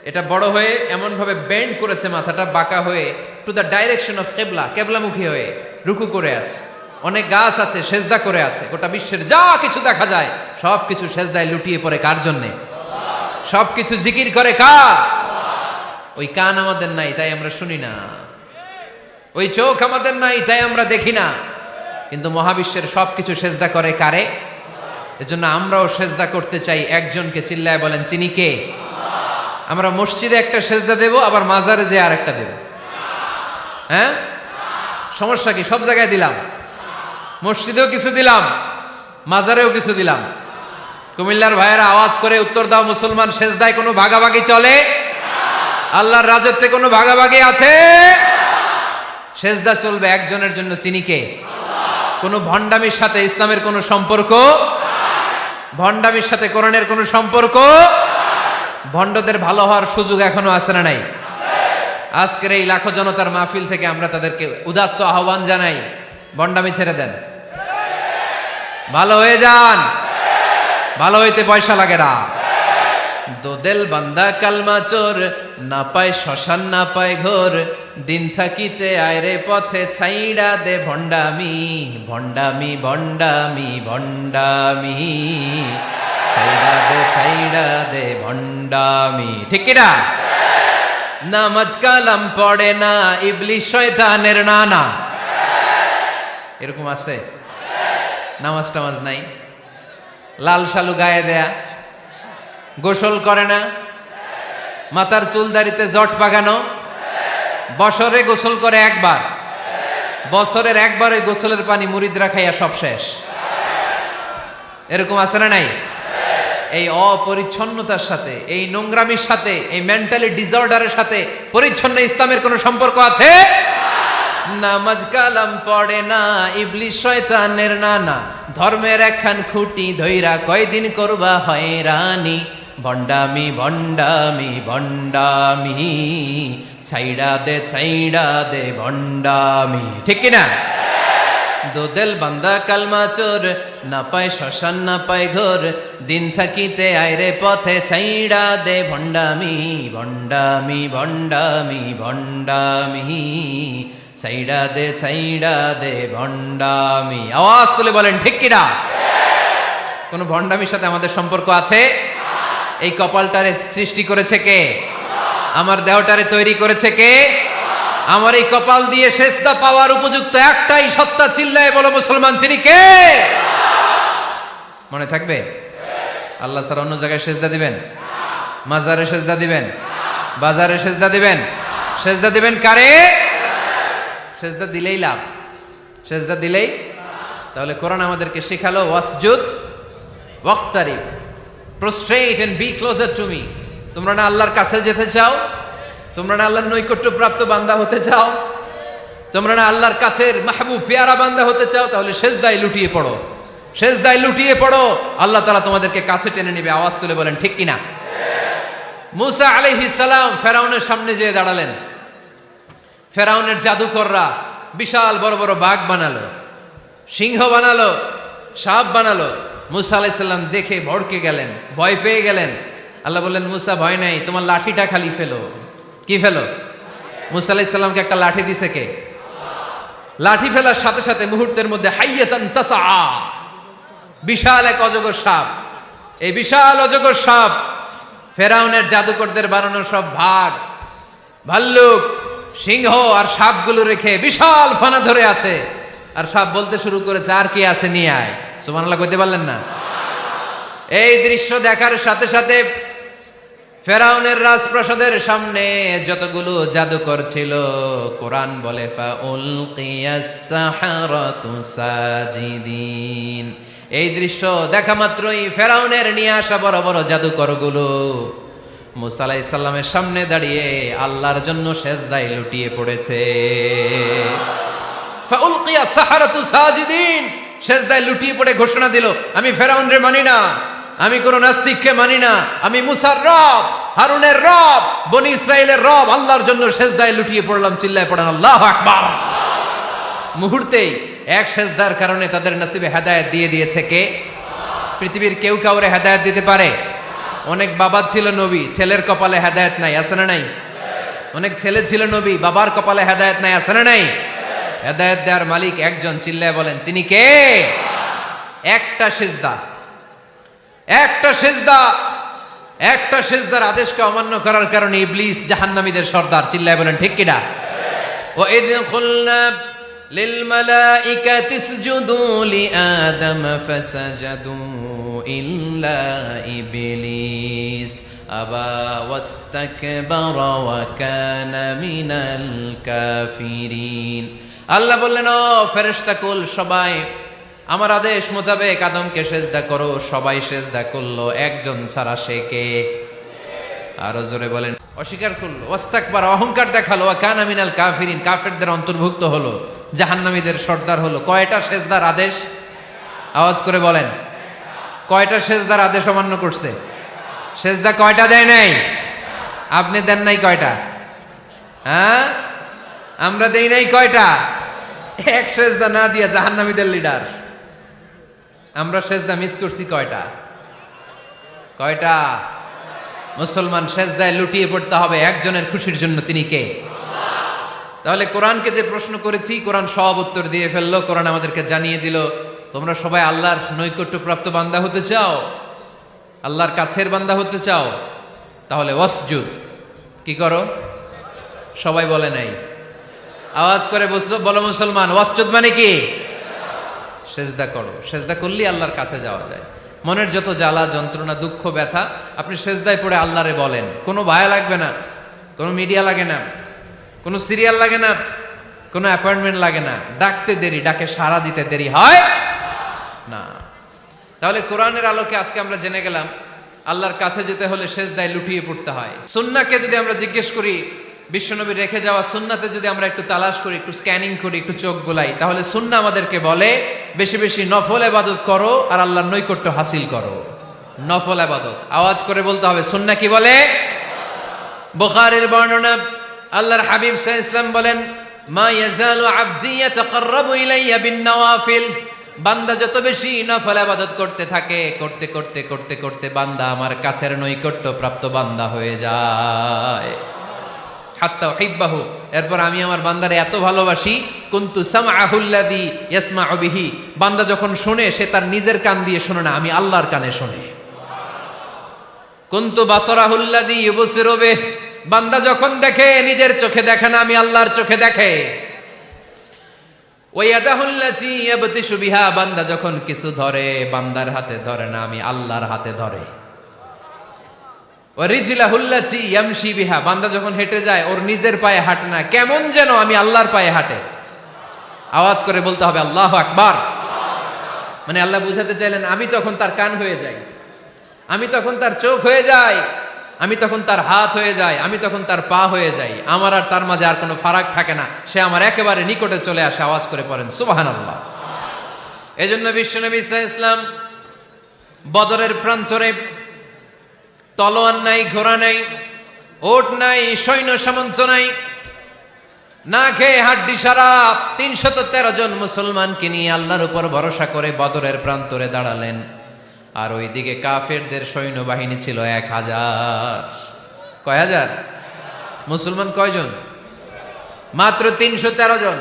এটা বড় হয়ে এমন ভাবে বেন্ড করেছে, মাথাটা বাঁকা হয়ে টু দ্য ডাইরেকশন অফ কিবলা, কেবলামুখী হয়ে রুকু করে আছে। অনেক গাছ আছে সেজদা করে আছে। গোটা বিশ্বের যা কিছু দেখা যায় সব কিছু সেজদায় লুটিয়ে পড়ে কার জন্যে? সব কিছু জিকির করে কার? ওই কান আমাদের নাই, তাই আমরা শুনি না। ওই চোখ আমাদের নাই, তাই আমরা দেখি না। কিন্তু মহাবিশ্বের সবকিছু সেজদা করে কারে? এজন্য আমরাও সেজদা করতে চাই একজনকে। চিল্লায় বলেন তিনি কে? আমরা মসজিদে একটা সেজদা দেব, আবার মাজারে যে আরেকটা দেব। হ্যাঁ, সমস্যা কি? সব জায়গায় দিলাম, মসজিদেও কিছু দিলাম, মাজারেও কিছু দিলাম। কুমিল্লার ভাইয়েরা আওয়াজ করে উত্তর দাও, মুসলমান সেজদায় কোনো ভাগাভাগি চলে? আল্লাহর রাজত্বে কোনো ভাগাভাগি আছে? সেজদা চলবে একজনের জন্য, তিনি কে? কোনো ভণ্ডামির সাথে ইসলামের কোনো সম্পর্ক, ভণ্ডামির সাথে কোরআনের কোনো সম্পর্ক। ভণ্ডদের ভালো হওয়ার সুযোগ এখনো আছে না নাই? আজকের এই লাখো জনতার মাহফিল থেকে আমরা তাদেরকে উদাত্ত আহ্বান জানাই, ভণ্ডামি ছেড়ে দেন, ভালো হয়ে যান। ভালো হইতে পয়সা লাগে না। দোদেল বান্দা কালমা চোর, না পায় শ্মশান না পায় ঘোর, দিন থাকিতে আয়রে পথে ছাইড়া দে ভণ্ডামি, ভণ্ডামি ভণ্ডামি ভণ্ডামি, ছাইড়া দে ভণ্ডামি। ঠিক কিনা? নামাজ কালাম পড়ে না, ইবলিশ শয়তানের নানা। এরকম আছে? নামাজ টামাজ নাই, লাল শালু গায়ে দেয়া, গোসল করে না, মাথার চুল দাড়িতে জট পাকানো, বছরে গোসল করে একবার, বছরের একবার ওই গোসলের পানি মুরিদরা খাইয়া সব শেষ। এরকম আছে না নাই? এই অপরিচ্ছন্নতার সাথে, এই নোংরামির সাথে, এই মেন্টালি ডিসঅর্ডারের সাথে পরিচ্ছন্ন ইসলামের কোন সম্পর্ক আছে? নামাজ কালাম পড়ে না, ইবলিস শয়তানের নানা, ধর্মের একখান খুঁটি ধইরা কয়দিন করবা হয়রানি, ভণ্ডামি ভণ্ডামি ভণ্ডামি, ছাইড়া দে ভণ্ডামি। ঠিক কিনা? দোদেল বান্দা কালমা চোর, না পায় শ্মশান না পায় ঘোর, দিন থাকিতে আইরে পথে ছাইড়া দে ভণ্ডামি ভণ্ডামি ভণ্ডামি ভণ্ডামি, ছাইড়া দে ভণ্ডামি। আওয়াজ তুলে বলেন ঠিক কিনা? কোন ভণ্ডামির সাথে আমাদের সম্পর্ক আছে? এই কপালটারে সৃষ্টি করেছে কে? আমার দেহটারে তৈরি করেছে কে? আমার এই কপাল দিয়ে সেজদা পাওয়ার উপযুক্ত একটাই সত্তা, চিল্লায় বলো মুসলমান, তিনি কে? মনে থাকবে? আল্লাহ ছাড়া অন্য জায়গায় সেজদা দিবেন? মাজারে সেজদা দিবেন? বাজারে সেজদা দিবেন? সেজদা দিবেন কারে? সেজদা দিলেই লাভ, সেজদা দিলেই। তাহলে কোরআন আমাদেরকে শেখালো ওয়াসজুদ ওয়াক্তারিব, prostrate and be closer to me. তোমরা না আল্লাহর কাছে যেতে চাও? তোমরা না আল্লাহর নৈকট্য প্রাপ্ত বান্দা হতে চাও? তোমরা না আল্লাহর কাছের মাহবুব পেয়ারা বান্দা হতে চাও? তাহলে সেজদায় লুটিয়ে পড়ো, সেজদায় লুটিয়ে পড়ো, আল্লাহ তাআলা তোমাদেরকে কাছে টেনে নেবে। আওয়াজ তুলে বলেন ঠিক কিনা? মুসা আলাইহিস সালাম ফেরাউনের সামনে যেয়ে দাঁড়ালেন। ফেরাউনের জাদুকররা বিশাল বড় বড় বাঘ বানালো, সিংহ বানালো, সাপ বানালো। মুসা আলাইহিস সালাম দেখে ভড়কে গেলেন, ভয় পেয়ে গেলেন। আল্লাহ বললেন, মুসা ভয় নাই, তোমার লাঠিটা খালি ফেলো। কি ফেলো? মুসা আলাইহিস সালামকে একটা লাঠি দিছে কে? লাঠি ফেলার সাথে সাথে মুহূর্তের মধ্যে হাইয়াতান তাসআ, বিশাল এক অজগর সাপ। এই বিশাল অজগর সাপ ফেরাউনের জাদুকরদের বানানো সব ভাগ, ভাল্লুক, সিংহ আর সাপগুলো রেখে বিশাল ফানা ধরে আছে। আর সাপ বলতে শুরু করেছে, আর কি আছে নিয়ে আয়। সুবহানাল্লাহ কইতে পারলেন না? এই দৃশ্য দেখার সাথে সাথে ফেরাউনের রাজপ্রাসাদের সামনে যতগুলো জাদুকর ছিল, কোরআন বলে ফাউলকিয়াস সাহারাতু সাজিদিন। এই দৃশ্য দেখা মাত্রই ফেরাউনের নিয়ে আসা বড় বড় জাদুকরগুলো মুসা আলাইহিস সালামের সামনে দাঁড়িয়ে আল্লাহর জন্য সেজদায় লুটিয়ে পড়েছে। ফাউলকিয়াস সাহারাতু সাজিদিন, সেজদায় লুটিয়ে পড়ে ঘোষণা দিল, আমি ফেরাউনরে মানি না, আমি কোন নাস্তিককে মানি না, আমি মুসার রব, হারুনের রব, বনি ইসরাইলের রব, আল্লাহর জন্য সেজদায় লুটিয়ে পড়লাম। চিল্লায় পড়েন আল্লাহু আকবার। মুহূর্তেই এক সেজদার কারণে তাদের নসিবে হেদায়েত দিয়ে দিয়েছে কে? পৃথিবীর কেউ কাউরে হেদায়েত দিতে পারে? অনেক বাবা ছিল নবী, ছেলের কপালে হেদায়েত নাই, আছে না নাই? অনেক ছেলে ছিল নবী, বাবার কপালে হেদায়েত নাই, আছে না নাই? হেদায়েত দেওয়ার মালিক একজন, চিল্লায় বলেন তিনি কে? একটা সিজদা, একটা সিজদা, একটা সিজদার আদেশকে অমান্য করার কারণে ইবলিস জাহান্নামীদের সর্দার। চিল্লায় বলেন ঠিক কিনা? ওয়া ইয কুলনা লিল মালাইকাতি ইসজুদু লিআদম ফাসাজাদু ইল্লা ইবলিস আবা ওয়াস্তাকবারা ওয়া কানা মিনাল কাফিরিন। আল্লাহ বললেন, ও ফেরেশতাকুল সবাই আমার আদেশ মোতাবেক আদমকে সেজদা করো। সবাই সেজদা করলো, একজন ছাড়া, সে কে? আরো জোরে বলেন। অস্বীকার করলো, ওয়াস্তাকবার, অহংকার দেখালো, ওয়া কানা মিনাল কাফিরিন, কাফেরদের অন্তর্ভুক্ত হলো, জাহান্নামীদের সর্দার হলো। কয়টা সেজদার আদেশ? আওয়াজ করে বলেন, কয়টা সেজদার আদেশ অমান্য করছে? সেজদা কয়টা দেয় নাই? আপনি দেন নাই কয়টা? হ্যাঁ, আমরা দেই নাই কয়টা? এক সেজদা না দিয়া জাহান্নামীদের লিডার। আমরা সেজদা মিস করছি কয়টা? কয়টা? মুসলমান সেজদায় লুটিয়ে পড়তে হবে একজনের খুশির জন্য, তিনি কে? তাহলে কোরআনকে যে প্রশ্ন করেছি, কোরআন সব উত্তর দিয়ে ফেললো। কোরআন আমাদেরকে জানিয়ে দিল, তোমরা সবাই আল্লাহর নৈকট্য প্রাপ্ত বান্দা হতে চাও, আল্লাহর কাছের বান্দা হতে চাও, তাহলে ওয়াসজুদ কি করো? সবাই বলে নাই, আওয়াজ করে বলো মুসলমান, ওয়াসজুদ মানে কি? সেজদা করো। সেজদা করলেই আল্লাহর কাছে যাওয়া যায়। মনের যত জ্বালা যন্ত্রণা দুঃখ ব্যথা আপনি সেজদায় পড়ে আল্লাহরে বলেন। কোনো ভায়া লাগবে না, কোনো মিডিয়া লাগে না, কোনো সিরিয়াল লাগে না, কোনো অ্যাপয়েন্টমেন্ট লাগে না। ডাকতে দেরি, ডাকে সাড়া দিতে দেরি হয় না। তাহলে কোরআনের আলোকে আজকে আমরা জেনে গেলাম আল্লাহর কাছে যেতে হলে সেজদায় লুটিয়ে পড়তে হয়। সুন্নাহকে যদি আমরা জিজ্ঞেস করি বিশ্বনবী রেখে যাওয়া সুন্নাতে যদি আমরা একটু তালাশ করি, একটু স্ক্যানিং করি, একটু চোখ গোলাই, তাহলে সুন্নাহ আমাদেরকে বলে বেশি বেশি নফল ইবাদত করো আর আল্লাহর নৈকট্য হাসিল করো। নফল ইবাদত আওয়াজ করে বলতে হবে। সুন্নাহ কি বলে? বুখারীর বর্ণনা, আল্লাহর হাবিব সাল্লাল্লাহু আলাইহি ওয়াসাল্লাম বলেন, মা ইয়াজালু আবদি ইয়াতাকাররাবু ইলাইয়া বিন-নওয়াফিল, বান্দা যত বেশি নফল ইবাদত করতে থাকে, করতে করতে করতে করতে বান্দা আমার কাছের নৈকট্য প্রাপ্ত বান্দা হয়ে যায়। হাত্তা উহিব্বাহু, এরপর আমি আমার বান্দারে এত ভালোবাসি, কুনতু সামআহুল্লাযী ইয়াসমাউ বিহি, বান্দা যখন শুনে সে তার নিজের কান দিয়ে শুনে না, আমি আল্লাহর কানে শুনে। কুনতু বাসারাহুল্লাযী ইউবসিরু বিহি, বান্দা যখন দেখে নিজের চোখে দেখে না, আমি আল্লাহর চোখে দেখে। ওয়ায়াদাহুল্লাতী ইয়াবতিশু বিহা, বান্দা যখন কিছু ধরে বান্দার হাতে ধরে না, আমি আল্লাহর হাতে ধরে। ওয়ারিজলাহুল্লাতী ইয়ামশি বিহা, বান্দা যখন হেঁটে যায় ওর নিজের পায়ে হাঁটে না, কেমন যেন আমি আল্লাহর পায়ে হাঁটে। আওয়াজ করে বলতে হবে আল্লাহু আকবার। মানে আল্লাহ বুঝাতে চাইলেন আমি তখন তার কান হয়ে যাই, আমি তখন তার চোখ হয়ে যাই, আমি তখন তার হাত হয়ে যাই, আমি তখন তার পা হয়ে যাই, আমার আর তার মাঝে আর কোনো ফারাক থাকে না, সে আমার একেবারে নিকটে চলে আসে। আওয়াজ করে পড়েন সুবহানাল্লাহ। এজন্য বিশ্বনবী সাল্লাল্লাহু আলাইহি ওয়াসাল্লাম বদরের প্রান্তরে তলোয়ার নাই, ঘোড়া নাই, ওট নাই, সৈন্য সামন্ত নাই, না খেয়ে হাড্ডি সারা ৩১৩ জন মুসলমানকে নিয়ে আল্লাহর উপর ভরসা করে বদরের প্রান্তরে দাঁড়ালেন। আর ওইদিকে কাফেরদের সৈন্যবাহিনী ছিল ১,০০০। কয় হাজার? মুসলমান কয়জন? মাত্র ৩১৩ জন।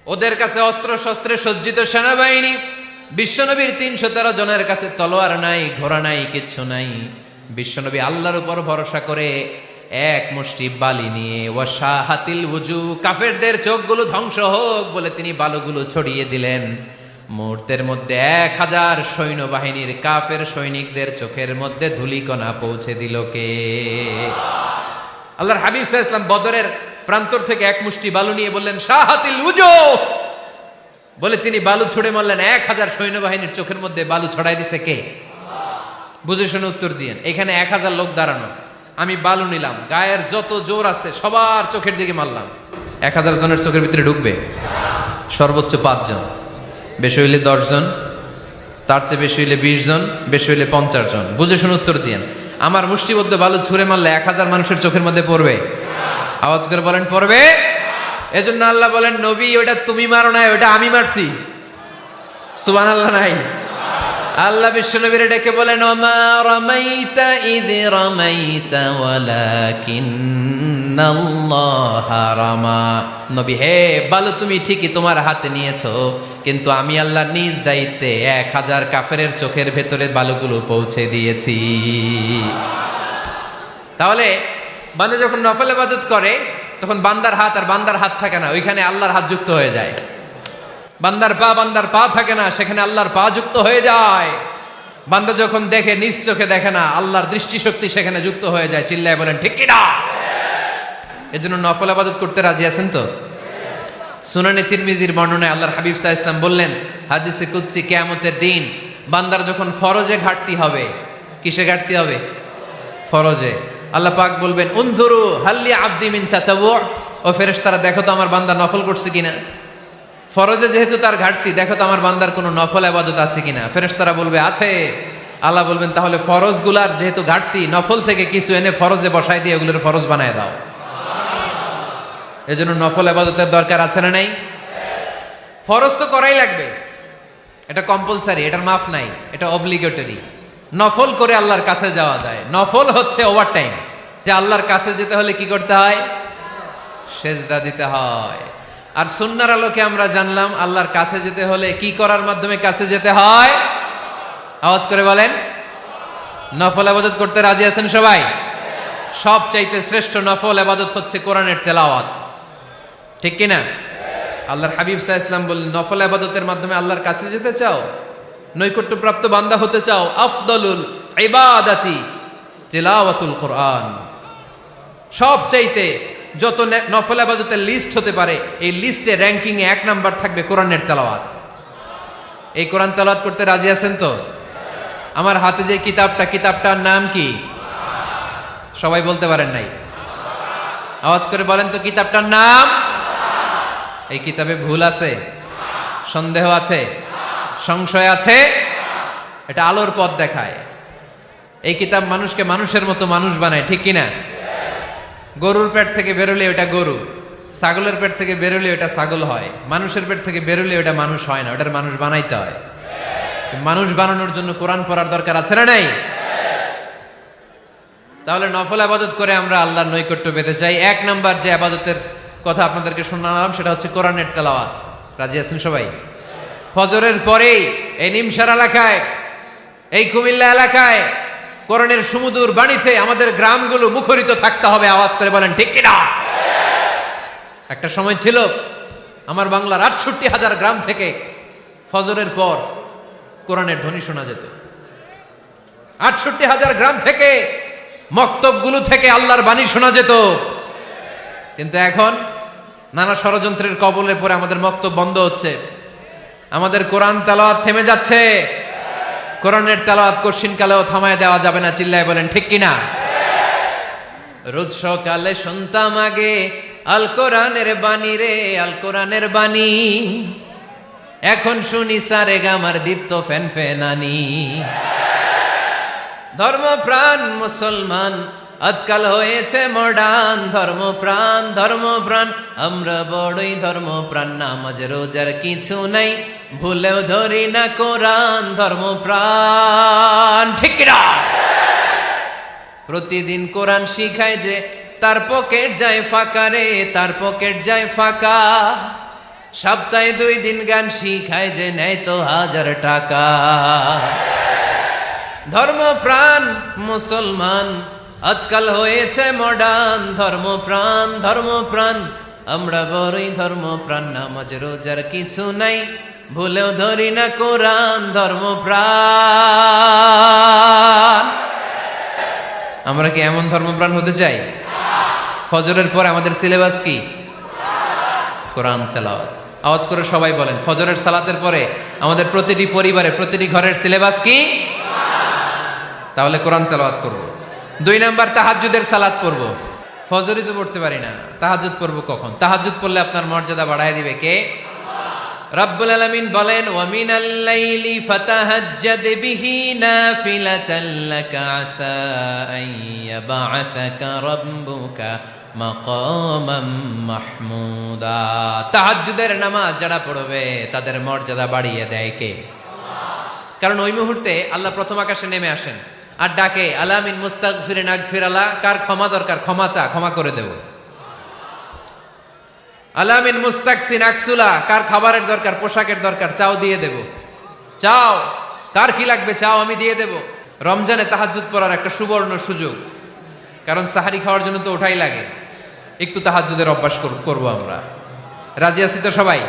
ওদের কাছে অস্ত্র শস্ত্রে সজ্জিত সেনাবাহিনী, বিশ্বনবীর ৩১৩ জনের কাছে তলোয়ার নাই, ঘোড়া নাই, কিচ্ছু নাই। বিশ্বনবী আল্লাহর উপর ভরসা করে এক মুষ্টি বালি নিয়ে, ওয়াশাহাতিল ওযু, কাফেরদের চোখগুলো ধ্বংস হোক বলে তিনি বালুগুলো ছড়িয়ে দিলেন। মুহূর্তের মধ্যে ১,০০০ সৈন্যবাহিনীর কাফের সৈনিকদের চোখের মধ্যে ধূলিকণা পৌঁছে দিল কে? আল্লাহর হাবিব সাল্লাল্লাহু আলাইহি ওয়াসাল্লাম বদরের প্রান্তর থেকে এক মুষ্টি বালু নিয়ে বললেন শাহাতিল ওযু, বলে তিনি বালু ছুড়ে মারলেন। ১,০০০ সৈন্যবাহিনীর চোখের মধ্যে বালু ছড়াই দিছে কে? বুঝে শুনে উত্তর দিয়েন। এখানে ১,০০০ লোক দাঁড়ানো, আমি বালু নিলাম, গায়ের যত জোর আছে সবার চোখের দিকে মারলাম। ১,০০০ জনের চোখের ভিতরে ঢুকবে? সর্বোচ্চ ৫ জন, বেশি হইলে ১০ জন, তার চেয়ে বেশি হইলে ২০ জন, বেশি হইলে ৫০ জন। বুঝে শুনে উত্তর দিয়েন। আমার মুষ্টিবদ্ধ বালু ছুঁড়ে মারলে ১,০০০ মানুষের চোখের মধ্যে পড়বে? আওয়াজ করে বলেন পড়বে। এজন্য আল্লাহ বলেন নবী ওটা তুমি মারো নাই, ওটা আমি মারছি। সুবহানাল্লাহ নাই? আল্লাহ বিশ্বনবীর ডেকে বলেন ওমা রামাইতা ইয রামাইতা ওয়ালাকিন্নাল্লাহা রামা। নবী হে, বালু তুমি ঠিকই তোমার হাতে নিয়েছো, কিন্তু আমি আল্লাহ নিজ দায়িত্বে ১,০০০ কাফেরের চোখের ভেতরে বালুগুলো পৌঁছে দিয়েছি। তাহলে বান্দা যখন নফল ইবাদত করে তখন বান্দার হাত আর বান্দার হাত থাকে না, ওইখানে আল্লাহর হাত যুক্ত হয়ে যায়। বান্দার পা থাকে না, সেখানে আল্লাহর পা যুক্ত হয়ে যায়। বান্দা যখন দেখে নিজ চোখে দেখে না, আল্লাহর দৃষ্টিশক্তি সেখানে যুক্ত হয়ে যায়। চিল্লায় বলেন ঠিক কিনা? এজন্য নফল ইবাদত করতে রাজি আছেন তো? সুনানে তিরমিজির বর্ণনায় আল্লাহর হাবিব সাল্লাল্লাহু আলাইহি ওয়াসাল্লাম বললেন হাদিসে কুদসি, কিয়ামতের দিন বান্দার যখন ফরজে ঘাটতি হবে, কিসে ঘাটতি হবে? ফরজে। আল্লাহ পাক বলবেন উনজুরু হাল্লি আবদি মিন তাতাওয়ু, ও ফেরেশতারা দেখো তো আমার বান্দা নফল করছে কিনা। ফরজে যেহেতু তার ঘাটতি, দেখো তো আমার বান্দার কোনো নফল ইবাদত আছে কিনা। ফেরেশতারা বলবে আছে। আল্লাহ বলবেন তাহলে ফরজগুলার যেহেতু ঘাটতি, নফল থেকে কিছু এনে ফরজে বসাই দিয়ে ওগুলোর ফরজ বানায় দাও। এজন্য নফল ইবাদতের দরকার আছে না নাই? ফরজ তো করাই লাগবে, এটা কম্পালসারি, এটার মাফ নাই, এটা অব্লিগেটরি। নফল করে আল্লাহর কাছে যাওয়া যায়। নফল হচ্ছে ওভারটাইম, যে আল্লাহর কাছে যেতে হলে কি করতে হয়? সেজদা দিতে হয়। আর সুন্নাহর আলোকে আমরা জানলাম আল্লাহর কাছে যেতে হলে কি করার মাধ্যমে কাছে যেতে হয়? আওয়াজ করে বলেন নফল ইবাদত করতে রাজি আছেন সবাই? সবচাইতে শ্রেষ্ঠ নফল ইবাদত হচ্ছে কোরআনের তেলাওয়াত, ঠিক কিনা? আল্লাহর হাবিব সাল্লাল্লাহু আলাইহি ওয়াসাল্লাম বললেন নফল ইবাদতের মাধ্যমে আল্লাহর কাছে যেতে চাও, নৈকট্যপ্রাপ্ত বান্দা হতে চাও, আফদলুল ইবাদাতি তিলাওয়াতুল কোরআন। সবচাইতে যত নফল ইবাদতের লিস্ট হতে পারে, এই লিস্টে র্যাঙ্কিং এ ১ নাম্বার থাকবে কোরআনের তেলাওয়াত। এই কোরআন তেলাওয়াত করতে রাজি আছেন তো? আমার হাতে যে কিতাবটার নাম কি? সবাই বলতে পারেন নাই? আওয়াজ করে বলেন তো কিতাবটার নাম? এই কিতাবে ভুল আছে? সন্দেহ আছে? সংশয় আছে? এটা আলোর পথ দেখায়। এই কিতাব মানুষকে মানুষের মতো মানুষ বানায়, ঠিক কিনা? গরুর পেট থেকে বেরোলে ওটা গরু, ছাগলের পেট থেকে বেরোলে ওটা ছাগল হয়, মানুষের পেট থেকে বেরোলে ওটা মানুষ হয় না, ওটার মানুষ বানাইতে হয়। মানুষ বানানোর জন্য কোরআন পড়ার দরকার আছে না নাই? তাহলে নফল আবাদত করে আমরা আল্লাহর নৈকট্য পেতে চাই। এক নাম্বার যে আবাদতের কথা আপনাদেরকে শোনালাম সেটা হচ্ছে কোরআনের তেলাওয়াত। রাজি আছেন সবাই? ফজরের পরেই এই নিমসার এলাকায়, এই কুমিল্লা এলাকায় কোরআনের সুমধুর বাণীতে আমাদের গ্রামগুলো মুখরিত থাকতে হবে। আওয়াজ করে বলেন ঠিক কিনা? একটা সময় ছিল আমার বাংলার ৬৮,০০০ গ্রাম থেকে ফজরের পর কোরআনের ধ্বনি শোনা যেত। ৬৮,০০০ গ্রাম থেকে মক্তবগুলো থেকে আল্লাহর বাণী শোনা যেত। কিন্তু এখন নানা ষড়যন্ত্রের কবলে পড়ে আমাদের মক্তব বন্ধ হচ্ছে, আমাদের কোরআন তেলাওয়াত থেমে যাচ্ছে। কোরআনের তেলাওয়াত কশিনকালেও থামায় দেওয়া যাবে না। চিল্লায় বলেন ঠিক কিনা? রোজ সকালে শুনতাম আগে আল কোরআনের বাণী রে, আল কোরআনের বাণী। এখন শুনি সারে গামার দীপ্ত ফ্যান ফ্যানানি। ধর্মপ্রাণ মুসলমান আজকাল হয়েছে মডার্ন। ধর্মপ্রাণ ধর্মপ্রাণ আমরা বড়ই ধর্মপ্রাণ। নামাজ রোজার কিছু নাই, ভুলেও ধরি না কোরআন। ধর্মপ্রাণ ঠিক কিনা? প্রতিদিন কোরআন শিখায় যে তার পকেট যায় ফাঁকা রে, তার পকেট যায় ফাঁকা। সপ্তাহে 2 দিন গান শিখায় যে নেয় তো 1000 টাকা। ধর্মপ্রাণ মুসলমান আজকাল হয়েছে মডার্ন। ধর্মপ্রাণ ধর্মপ্রাণ আমরা বড়ই ধর্মপ্রাণ। নামাজ রোজার কিছু নাই, ভুলেও ধরি না কোরআন। ধর্মপ্রাণ। আমরা কি এমন ধর্মপ্রাণ হতে চাই? ফজরের পর আমাদের সিলেবাস কি? কোরআন তেলাওয়াত। আওয়াজ করে সবাই বলেন, ফজরের সালাতের পরে আমাদের প্রতিটি পরিবারে, প্রতিটি ঘরের সিলেবাস কি? তাহলে কোরআন তেলাওয়াত করব। 2 নাম্বার তাহাজ্জুদের সালাত পড়ব। ফজরই তো পড়তে পারি না, তাহাজ্জুদ পড়ব কখন? তাহাজ্জুদ পড়লে আপনার মর্যাদা বাড়ায় দিবে কে? রব্বুল আলামিন বলেন, ওয়া মিনাল লাইলি ফাতাহাজ্জাদ বিহি নাফিলাতান লাকা আসা আন ইয়াবআসাকা রাব্বুকা মাকামাম মাহমুদা। তাহাজ্জুদের নামাজ যারা পড়বে তাদের মর্যাদা বাড়িয়ে দেয় কে? কারণ ওই মুহূর্তে আল্লাহ প্রথম আকাশে নেমে আসেন আর ডাকে, আলা মিন মুস্তাগফিরিন আগফিরালা। কার ক্ষমা দরকার? ক্ষমা চা, ক্ষমা করে দেব। আলা মিন মুস্তাকসিন আকসুলা। কার খাবারের দরকার? পোশাকের দরকার? চাও, দিয়ে দেব। চাও, কার কি লাগবে? চাও, আমি দিয়ে দেব। রমজানে তাহাজ্জুদ পড়ার একটা সুবর্ণ সুযোগ, কারণ সাহারি খাওয়ার জন্য তো ওঠাই লাগে। একটু তাহাজ্জুদের অভ্যাস করব আমরা। রাজি আছি তো সবাই?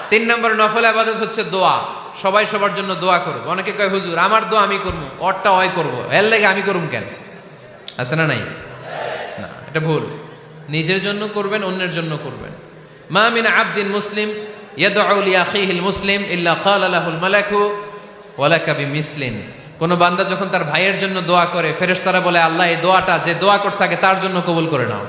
3 নম্বর নফল ইবাদত হচ্ছে দোয়া। সবাই সবার জন্য দোয়া করব। অনেকে কয়, হুজুর আমার দোয়া আমি করবো, ওরটা ওই করবো, এর লাগে আমি করুম কেন? আছে না নাই? না, এটা ভুল। নিজের জন্য করবেন, অন্যের জন্য করবেন। মা মিন আবদিন মুসলিম ইয়াদউ লিআখিহিল মুসলিম ইল্লা ক্বালা লাহুল মালাকু ওয়া লাকা বিমিসলিন। কোন বান্দা যখন তার ভাইয়ের জন্য দোয়া করে, ফেরেশতারা বলে, আল্লাহ এই দোয়াটা যে দোয়া করছে আগে তার জন্য কবুল করে নাও।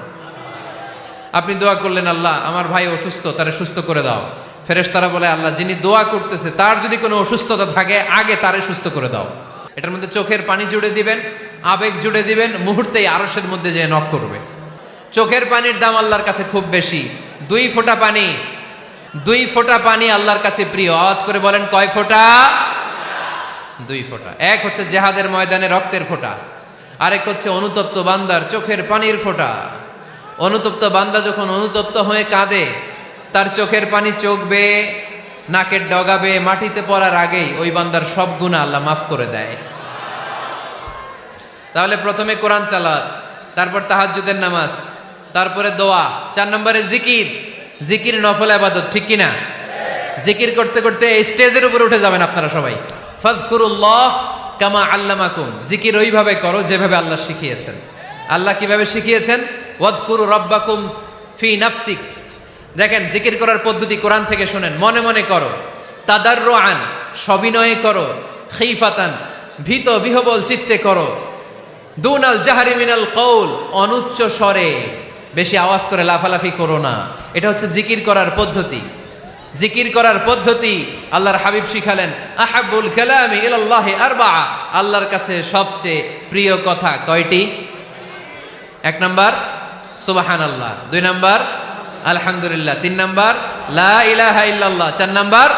আপনি দোয়া করলেন, আল্লাহ আমার ভাই অসুস্থ, তারে সুস্থ করে দাও। ফেরেশতারা বলে, আল্লাহ যিনি দোয়া করতেছে তার যদি কোনো অসুস্থতা থাকে আগে তারে সুস্থ করে দাও। এটার মধ্যে চোখের পানি জুড়ে দিবেন, আবেগ জুড়ে দিবেন, মুহূর্তেই আরশের মধ্যে যে নক করবে। চোখের পানির দাম আল্লাহর কাছে খুব বেশি। 2 ফোঁটা পানি, 2 ফোঁটা পানি আল্লাহর কাছে প্রিয়। আওয়াজ করে বলেন, কয় ফোঁটা? 2 ফোঁটা। এক হচ্ছে জিহাদের ময়দানে রক্তের ফোঁটা, আরেক হচ্ছে অনুতপ্ত বান্দার চোখের পানির ফোঁটা। অনুতপ্ত বান্দা যখন অনুতপ্ত হয়ে কাঁদে, তার চোখের পানি চোখ বেয়ে নাকের ডগাবে মাটিতে পড়ার আগেই ওই বান্দার সব গুনাহ আল্লাহ মাফ করে দেয়। তাহলে প্রথমে কোরআন তেলাওয়াত, তারপর তাহাজ্জুদের নামাজ, তারপরে দোয়া। 4 নম্বরে জিকির। জিকির নফল ইবাদত, ঠিক কিনা? জিকির করতে করতে এই স্টেজের উপরে উঠে যাবেন আপনারা সবাই। ফাযকুরুল্লাহ কামা আল্লামাকুম। জিকির ওইভাবে করো যেভাবে আল্লাহ শিখিয়েছেন। আল্লাহ কিভাবে শিখিয়েছেন? ওয়াযকুরু রাব্বাকুম ফি নাফসিক। দেখেন, জিকির করার পদ্ধতি কোরআন থেকে শুনেন। মনে মনে করো, তাদাররুআন সবিনয়ে করো, খিফাতান ভীত বিহবল চিত্তে করো, দুনাল জাহরি মিনাল কওল অনুচ্চ স্বরে, বেশি আওয়াজ করে লাফালাফি করো না। এটা হচ্ছে জিকির করার পদ্ধতি। জিকির করার পদ্ধতি আল্লাহর হাবিব শিখালেন, আহাব্বুল কালামি ইলাল্লাহি আরবাআ, আল্লাহর কাছে সবচেয়ে প্রিয় কথা কয়টি? 1 নাম্বার সুবহানাল্লাহ, 2 নাম্বার আলহামদুলিল্লাহ, 3 নাম্বার লা ইলাহা ইল্লাল্লাহ, 4 নাম্বার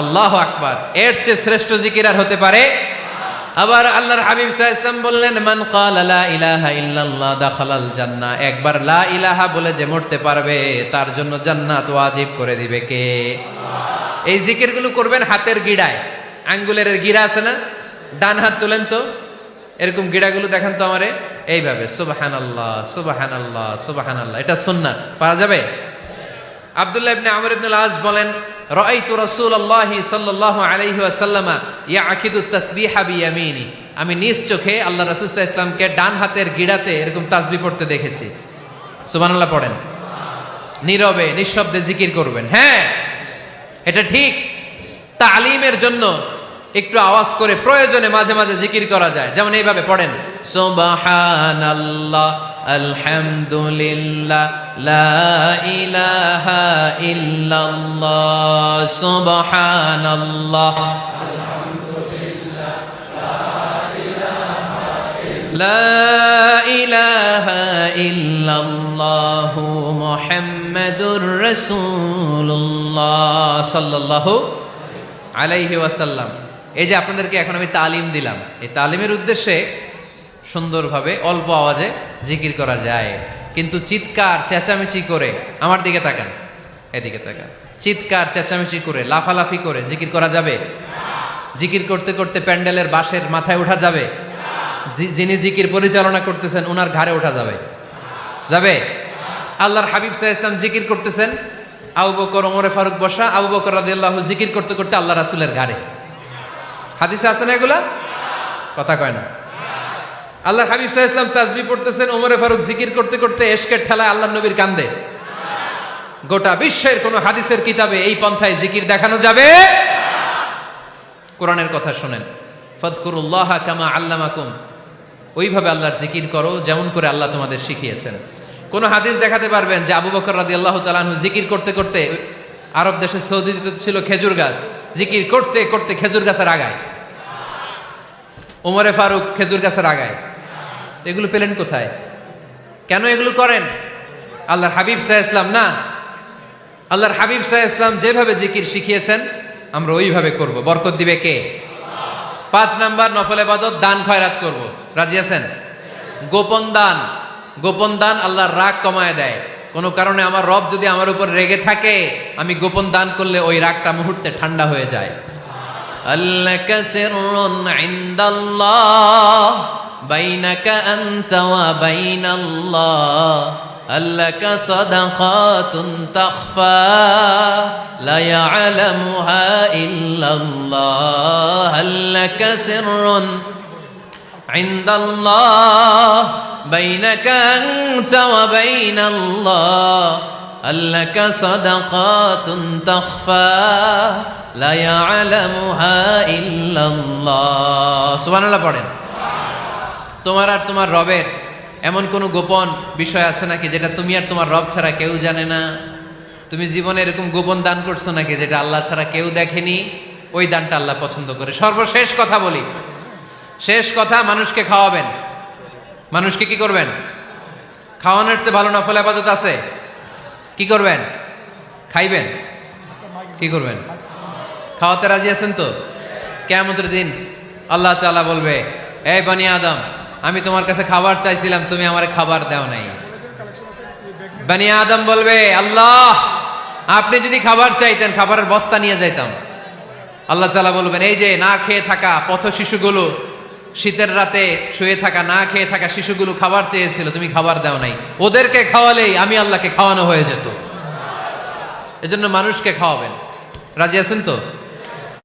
আল্লাহু আকবার। এর চেয়ে শ্রেষ্ঠ জিকির আর হতে পারে? আবার আল্লাহর হাবিব সাল্লাল্লাহু আলাইহি ওয়াসাল্লাম বললেন, মান ক্বালা লা ইলাহা ইল্লাল্লাহ দাখালাল জান্নাহ, একবার লা ইলাহা বলে যে মরতে পারবে তার জন্য জান্নাত ওয়াজিব করে দিবে কে? আল্লাহ। এই জিকিরগুলো করবেন হাতের গিড়ায়, আঙ্গুলের গিড়া আছে না, ডান হাত তুলেন তো, এরকম গিড়াগুলো দেখেন তো আমারে, এইভাবে সুবহানাল্লাহ সুবহানাল্লাহ সুবহানাল্লাহ, এটা সুন্নাহ, পারা যাবে? আব্দুল্লাহ ইবনে আমর ইবনে আল-আস বলেন, রাআইতু রাসূলুল্লাহি সাল্লাল্লাহু আলাইহি ওয়াসাল্লাম ইয়াকিদু তাসবিহা বিয়ামিনি, আমি নিজ চোখে আল্লাহ রাসূল সাল্লাল্লাহু আলাইহি ওয়াসাল্লামকে ডান হাতের গিড়াতে এরকম তাসবিহ পড়তে দেখেছি। সুবহানাল্লাহ পড়েন, নীরবে নিঃশব্দে জিকির করবেন। হ্যাঁ, এটা ঠিক। তালিমের জন্য একটু আওয়াজ করে প্রয়োজনে মাঝে মাঝে জিকির করা যায়, যেমন এইভাবে পড়েন, সুবহানাল্লাহ আলহামদুলিল্লাহ লা ইলাহা ইল্লাল্লাহ, সুবহানাল্লাহ লা ইলাহা ইল্লাল্লাহ মুহাম্মাদুর রাসূলুল্লাহ সাল্লাল্লাহু আলাইহি ওয়াসাল্লাম। এই যে আপনাদেরকে এখন আমি তালিম দিলাম, এই তালিমের উদ্দেশ্যে সুন্দরভাবে অল্প আওয়াজে জিকির করা যায়, কিন্তু চিৎকার চেঁচামেচি করে, আমার দিকে তাকান, এদিকে তাকান, চিৎকার চেঁচামেচি করে লাফালাফি করে জিকির করা যাবে? জিকির করতে করতে প্যান্ডেলের বাঁশের মাথায় ওঠা যাবে? যিনি জিকির পরিচালনা করতেছেন ওনার ঘাড়ে ওঠা যাবে? যাবে? আল্লাহর হাবিব সাল্লাল্লাহু আলাইহি ওয়াসাল্লাম জিকির করতেছেন, আবু বকর ওমরে ফারুক বসা, আবু বকর রাদিয়াল্লাহু জিকির করতে করতে আল্লাহ রাসূলের ঘাড়ে। হাদিসে আছে না এগুলা? কথা কয় না। আল্লাহর হাবিব সাল্লাল্লাহু আলাইহি ওয়াসাল্লাম তাসবিহ পড়তেছেন, ওমরে ফারুক জিকির করতে করতে এশকের ঠেলায় আল্লাহর নবীর কান্দে। গোটা বিশ্বের কোন হাদিসের কিতাবে এই পন্থায় জিকির দেখানো যাবে? কোরআনের কথা শুনেন, ফাযকুরুল্লাহা কামা আল্লামাকুম, ওইভাবে আল্লাহর জিকির করো যেমন করে আল্লাহ তোমাদের শিখিয়েছেন। কোন হাদিস দেখাতে পারবেন যে আবু বকর রাদিয়াল্লাহু তাআলা আনহু জিকির করতে করতে, আরব দেশে সৌদিতে ছিল খেজুর গাছ, জিকির করতে করতে খেজুর গাছের আগায়, ওমরে ফারুক খেজুর গাছের আগায়, এগুলো পেলেন কোথায়? কেন এগুলো করেন? আল্লাহর হাবিব সাল্লাল্লাহু আলাইহি ওয়াসাল্লাম না, আল্লাহর হাবিব সাল্লাল্লাহু আলাইহি ওয়াসাল্লাম যেভাবে জিকির শিখিয়েছেন আমরা ওইভাবে করব। বরকত দিবে কে? 5 নাম্বার নফল ইবাদত, দান খয়রাত করব। রাজি আছেন? গোপন দান, গোপন দান আল্লাহর রাগ কমায় দেয়। কোন কারণে আমার রব যদি আমার উপর রেগে থাকে, আমি গোপন দান করলে ওই রাগটা মুহূর্তে ঠান্ডা হয়ে যায়। আল্লাকা সিররুন ইনদাল্লাহ বাইনাকা আনতা ওয়া বাইনাল্লাহ, আল্লাকা সাদাকাতুন তাখফা লা ইয়ালামুহা ইল্লাল্লাহ, আল্লাকা সিররুন ইনদাল্লাহ বাইনাকা আনতা ওয়া বাইনাল্লাহ, আল্লাকা সাদাকাতুন তাখফা লা ইয়ালামুহা ইল্লাল্লাহ। সুবহানাল্লাহ পড়েন। তোমার আর তোমার রবের এমন কোন গোপন বিষয় আছে নাকি যেটা তুমি আর তোমার রব ছাড়া কেউ জানে না? তুমি জীবনে এরকম গোপন দান করছো নাকি যেটা আল্লাহ ছাড়া কেউ দেখেনি? ওই দানটা আল্লাহ পছন্দ করে। সর্বশেষ কথা বলি, শেষ কথা, মানুষকে খাওয়াবেন। মানুষকে কি করবেন? খাওয়ানোর চেয়ে ভালো নফল ইবাদত আছে? কি করবেন? খাইবেন। কি করবেন? খাওয়াতে রাজি আছেন তো? কিয়ামতের দিন আল্লাহ তাআলা বলবে, এই বনি আদম, আমি তোমার কাছে খাবার চাইছিলাম, তুমি আমারে খাবার দাও নাই। বনি আদম বলবে, আল্লাহ আপনি যদি খাবার চাইতেন খাবারের বস্তা নিয়ে যাইতাম। আল্লাহ তাআলা বলবেন, এই যে না খেয়ে থাকা পথ শিশুগুলো, শীতের রাতে শুয়ে থাকা না খেয়ে থাকা শিশুগুলো খাবার চেয়েছিল, তুমি খাবার দাও নাই, ওদেরকে খাওয়ালেই আমি আল্লাহকে খাওয়ানো হয়ে যেত। এজন্য মানুষকে খাওয়াবেন। রাজি আছেন তো?